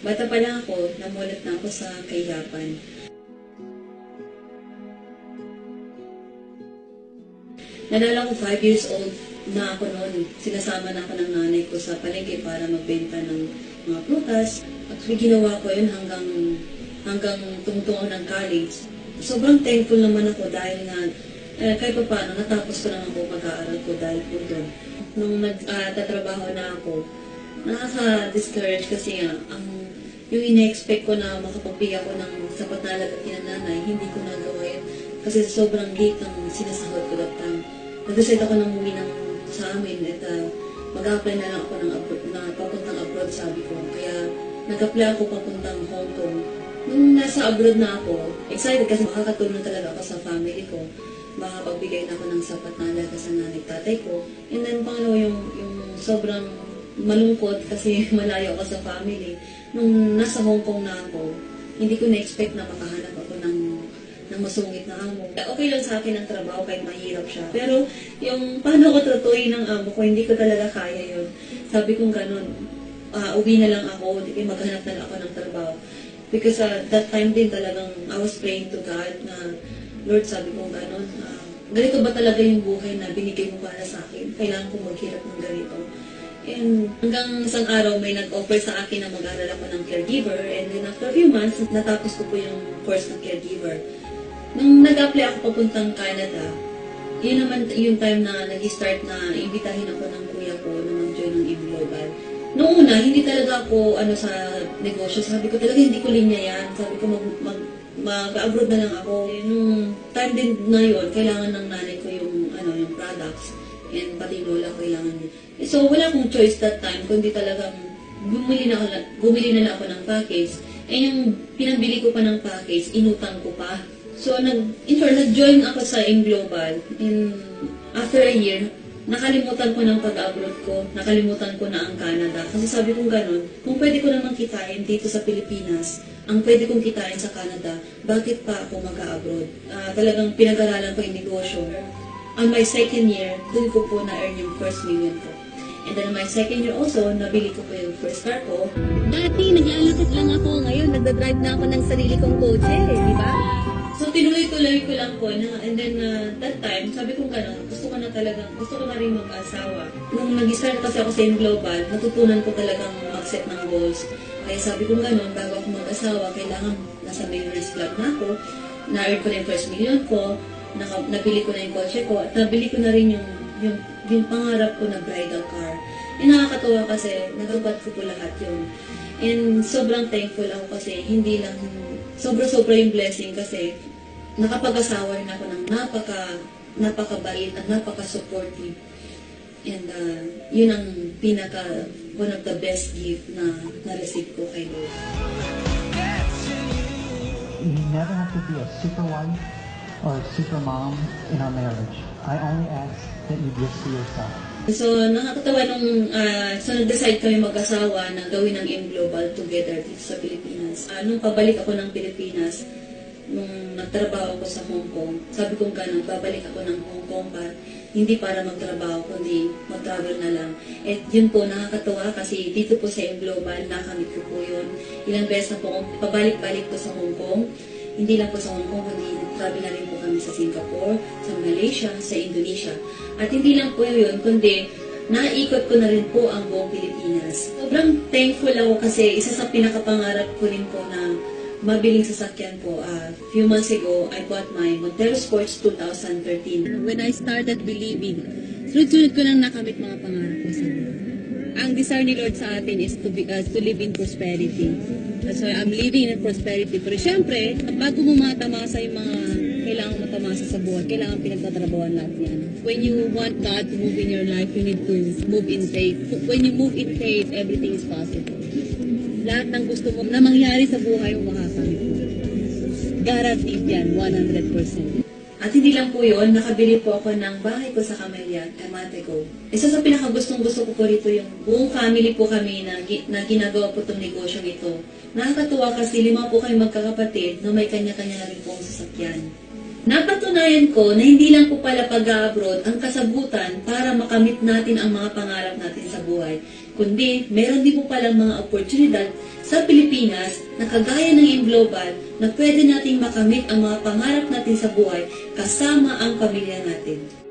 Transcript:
Bata pa lang ako, namulat na ako sa kahirapan. Nalala ko 5 years old na ako noon. Sinasama na ako ng nanay ko sa palengke para magbenta ng mga prutas. Actually, ginawa ko yun hanggang tungtong ng college. Sobrang thankful naman ako dahil nga kahit pa paano, natapos ko naman po pag-aaral ko dahil po doon. Nung nagtatrabaho na ako, nakaka-discourage kasi nga, yung ina-expect ko na makapagbigay ako ng sapat na halaga kinananay, hindi ko nagawa yun. Kasi sobrang late ang sinasahod ko that time. Nag-decide ako nang umuwi sa amin at mag-apply na lang ako papuntang abroad, sabi ko. Kaya nag-apply ako papuntang Hong Kong. Nung nasa abroad na ako, excited kasi makakatulong talaga ako sa family ko. Makapagbigay na ako ng sapat na halaga sa nanay tatay ko. And then pangalawa yung sobrang malungkot kasi malayo ako sa family. Nung nasa Hong Kong na ako, hindi ko na-expect na makahanap ako ng masungit na amo. Okay lang sa akin ang trabaho kahit mahirap siya. Pero yung paano ko tratuhin ng amo ko, hindi ko talaga kaya yun. Sabi kong ganun, uwi na lang ako, maghanap na lang ako ng trabaho. Because that time din talagang I was praying to God na, Lord, sabi kong ganun, ganito ba talaga yung buhay na binigay mo para sa akin? Kailangan kong maghirap ng ganito. And hanggang isang araw may nag-offer sa akin na mag-aral ako ng caregiver. And then after a few months, natapos ko po yung course ng caregiver. Nung nag-apply ako papuntang Canada, yun naman yung time na nag-start na imbitahin ako ng kuya ko na mag-join ng IB Global. Noong una, hindi talaga ako sa negosyo. Sabi ko talaga hindi ko linya yan. Sabi ko mag-abroad na lang ako. Nung time din na yun, kailangan ng nanay ko yung products. And pati lola ko kailangan niya. So wala akong choice that time, kundi talagang bumili na lang ako ng package. And yung pinabili ko pa ng package, inutang ko pa. So nag-join ako sa IB Global. And after a year, nakalimutan ko ng pag-abroad ko, nakalimutan ko na ang Canada. Kasi sabi kong ganun, kung pwede ko naman kitain dito sa Pilipinas, ang pwede kong kitain sa Canada, bakit pa ako mag-abroad? Talagang pinag-aralan ko yung negosyo. On my second year, doon ko po na-earn yung first million ko. And then on my second year also, nabili ko po yung first car ko. Dati, naglalakad lang ako. Ngayon, nagdadrive na ako ng sarili kong kotse, di ba? So, tinuloy-tuloy ko lang po. And then, that time, sabi ko gano'n, gusto ko na rin mag-asawa. Nung nag-start kasi ako sa IB Global, natutunan ko talagang mag-set ng goals. Kaya sabi ko gano'n, bago ako mag-asawa, kailangan nasa Millionaires Club na ako. Na-earn ko na yung first million ko, nabili ko na yung kotse ko, at nabili ko na rin yung pangarap ko na bridal car. Yung nakakatuwa kasi, natupad ko po lahat yun. And sobrang thankful ako kasi hindi lang, sobra-sobra yung blessing kasi nakapag-asawa rin ako ng napakabait at napaka-supportive. And yun ang one of the best gift na na-receive ko kay Lord. You never have to be a super wife or super mom in our marriage. I only ask that you just be yourself. So, nakakatawa nung nag-decide kami mag-asawa na gawin ng IB Global together dito sa Pilipinas. Nung pabalik ako ng Pilipinas, nung nagtrabaho ako sa Hong Kong, sabi kong gano'n, babalik ako ng Hong Kong hindi para magtrabaho, kundi mag-travel na lang. At yun po, nakakatawa kasi dito po sa IB Global, nakamit ko po yun. Ilang beses na po, pabalik-balik po sa Hong Kong. Hindi lang po sa Hong Kong, kundi travel na rin po kami sa Singapore, sa Malaysia, sa Indonesia. At hindi lang po yun, kundi naikot ko na rin po ang buong Pilipinas. Sobrang thankful ako kasi isa sa pinakapangarap ko rin po na mabiling sasakyan po. Few months ago, I bought my Montero Sports 2013. When I started believing, sunod-sunod ko nang nakamit mga pangarap ko sa Lord. Ang desire ni Lord sa atin is to live in prosperity. That's why I'm living in prosperity. Pero syempre, bago mo matamasa yung mga kailangan matamasa sa buhay, kailangan pinagtatrabawan lahat yan. When you want God to move in your life, you need to move in faith. When you move in faith, everything is possible. Lahat ng gusto mo na mangyari sa buhay mo makakamit mo. Guaranteed yan, 100%. At hindi lang po yun, nakabili po ako ng bahay ko sa Camellia, Amatico. Isa sa pinakagustong-gusto ko po rito yung buong family po kami na ginagawa po itong negosyo ito. Nakakatuwa kasi 5 po kami magkakapatid na may kanya-kanya na rin pong sasakyan. Napatunayan ko na hindi lang po pala pag-abroad ang kasagutan para makamit natin ang mga pangarap natin sa buhay. kundi meron din po palang mga oportunidad sa Pilipinas na kagaya ng Global na pwede nating makamit ang mga pangarap natin sa buhay kasama ang pamilya natin.